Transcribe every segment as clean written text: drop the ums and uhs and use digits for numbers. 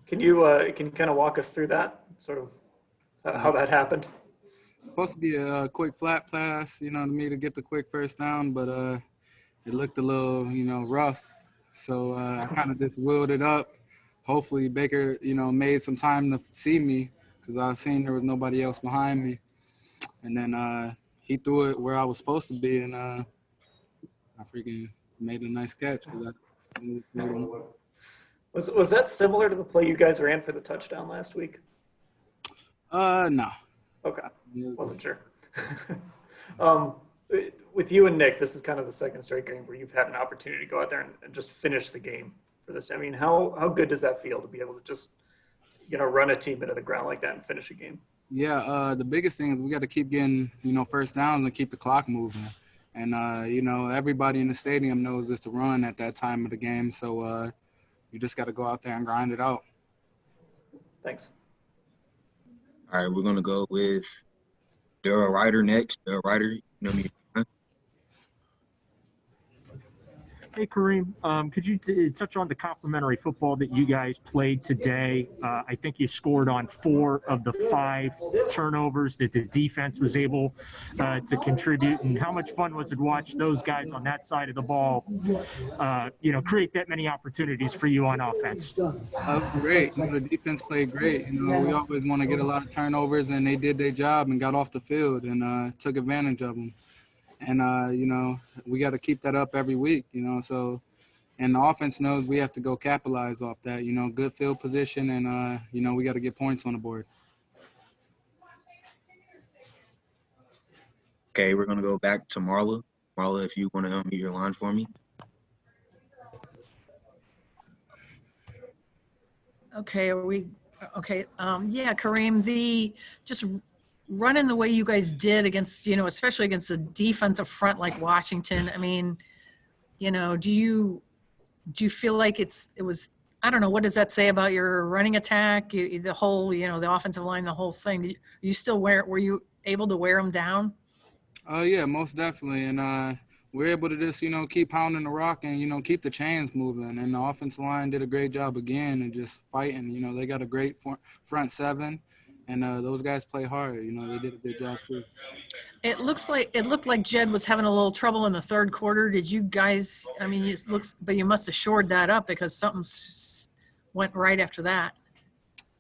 can you kind of walk us through that, sort of how that happened? Supposed to be a quick flat pass, to me to get the quick first down, but it looked a little, rough. So I kind of just wheeled it up. Hopefully Baker, made some time to see me because I seen there was nobody else behind me. And then he threw it where I was supposed to be, and I freaking made a nice catch. Was that similar to the play you guys ran for the touchdown last week? No. Okay, wasn't sure. With you and Nick, this is kind of the second straight game where you've had an opportunity to go out there and just finish the game for this. I mean, how good does that feel to be able to just, run a team into the ground like that and finish a game? Yeah, the biggest thing is we got to keep getting, first downs and keep the clock moving. And, everybody in the stadium knows it's a run at that time of the game. So you just got to go out there and grind it out. Thanks. All right, we're going to go with Daryl Ryder next. Daryl Ryder, you know me. Hey, Kareem, could you touch on the complimentary football that you guys played today? I think you scored on 4 of the 5 turnovers that the defense was able to contribute. And how much fun was it to watch those guys on that side of the ball, create that many opportunities for you on offense? Great. The defense played great. We always want to get a lot of turnovers, and they did their job and got off the field and took advantage of them. And, we got to keep that up every week, so – and the offense knows we have to go capitalize off that, good field position, and, we got to get points on the board. Okay, we're going to go back to Marla. Marla, if you want to unmute your line for me. Okay, okay. Yeah, Kareem, just running the way you guys did against, especially against a defensive front like Washington. I mean, do you feel like it was, I don't know, what does that say about your running attack, the whole, the offensive line, the whole thing? Were you able to wear them down? Yeah, most definitely. And we're able to just, keep pounding the rock and, keep the chains moving. And the offensive line did a great job again and just fighting. They got a great front 7. And those guys play hard. They did a good job too. It looked like Jed was having a little trouble in the third quarter. Did you guys? I mean, but you must have shored that up because something went right after that.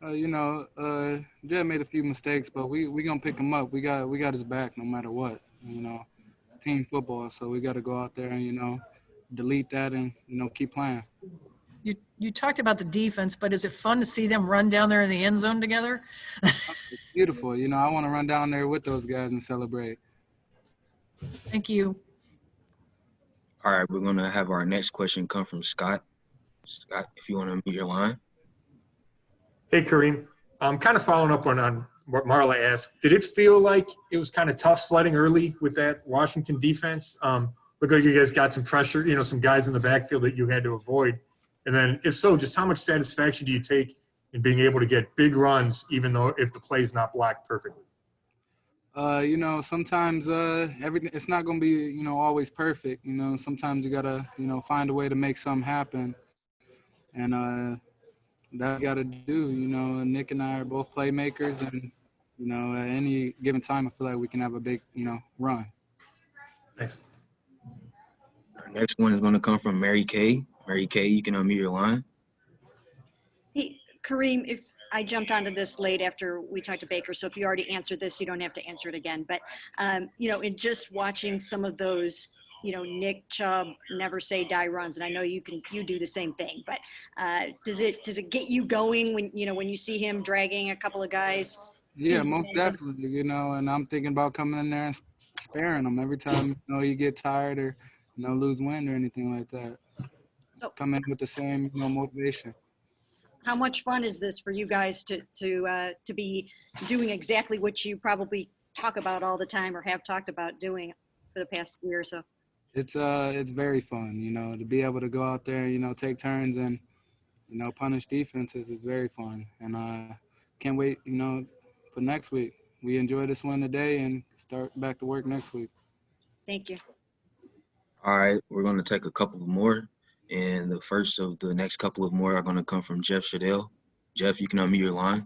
Jed made a few mistakes, but we gonna pick him up. We got his back no matter what. It's team football, so we got to go out there and delete that and keep playing. You talked about the defense, but is it fun to see them run down there in the end zone together? It's beautiful. I want to run down there with those guys and celebrate. Thank you. All right, we're going to have our next question come from Scott. Scott, if you want to unmute your line. Hey, Kareem. I'm kind of following up on what Marla asked. Did it feel like it was kind of tough sledding early with that Washington defense? Looked like you guys got some pressure, some guys in the backfield that you had to avoid. And then if so, just how much satisfaction do you take in being able to get big runs, even though if the play is not blocked perfectly? Sometimes everything, it's not going to be, always perfect. Sometimes you got to, find a way to make something happen. And that got to do, Nick and I are both playmakers. And, at any given time, I feel like we can have a big, run. Thanks. Our next one is going to come from Mary Kay. Mary Kay, you can unmute your line. Hey, Kareem, if I jumped onto this late after we talked to Baker, so if you already answered this, you don't have to answer it again. But, in just watching some of those, Nick Chubb never say die runs, and I know you do the same thing. But does it get you going when you see him dragging a couple of guys? Yeah, most definitely. And I'm thinking about coming in there and sparing them every time you get tired or lose wind or anything like that. So, come in with the same motivation. How much fun is this for you guys to be doing exactly what you probably talk about all the time or have talked about doing for the past year or so? It's very fun, to be able to go out there, take turns and, punish defenses is very fun. And can't wait, for next week. We enjoy this one today and start back to work next week. Thank you. All right, we're going to take a couple more. And the first of the next couple of more are going to come from Jeff Shadell. Jeff, you can unmute your line.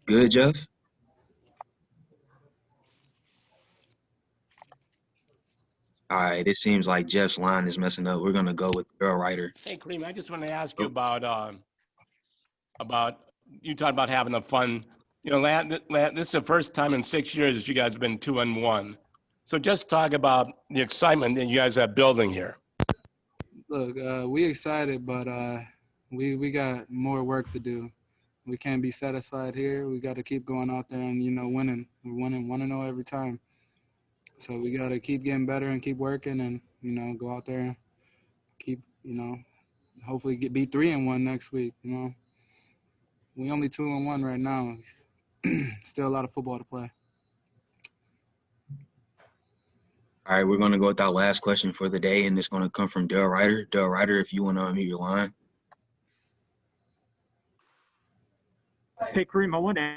Good, Jeff? All right, it seems like Jeff's line is messing up. We're going to go with Daryl Ryder. Hey, Kareem, I just want to ask you about you talked about having a fun. You know, this is the first time in 6 years that you guys have been 2-1. So just talk about the excitement that you guys are building here. Look, we excited, but we got more work to do. We can't be satisfied here. We got to keep going out there and, winning. We're winning 1-0 every time. So we got to keep getting better and keep working and, go out there and keep, hopefully be 3-1 next week, We only 2-1 right now. Still a lot of football to play. All right, we're going to go with our last question for the day, and it's going to come from Daryl Ryder. Daryl Ryder, if you want to unmute your line. Hey, Kareem, I want to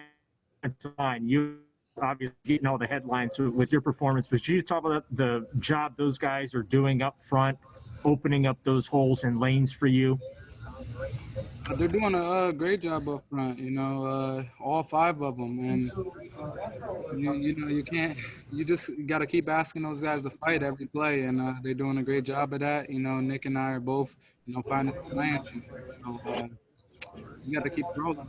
add to mine. You obviously getting all the headlines with your performance, but you talk about the job those guys are doing up front, opening up those holes and lanes for you. They're doing a great job up front, all 5 of them. And, you just got to keep asking those guys to fight every play. And they're doing a great job of that. Nick and I are both, finding the plan. So you got to keep rolling.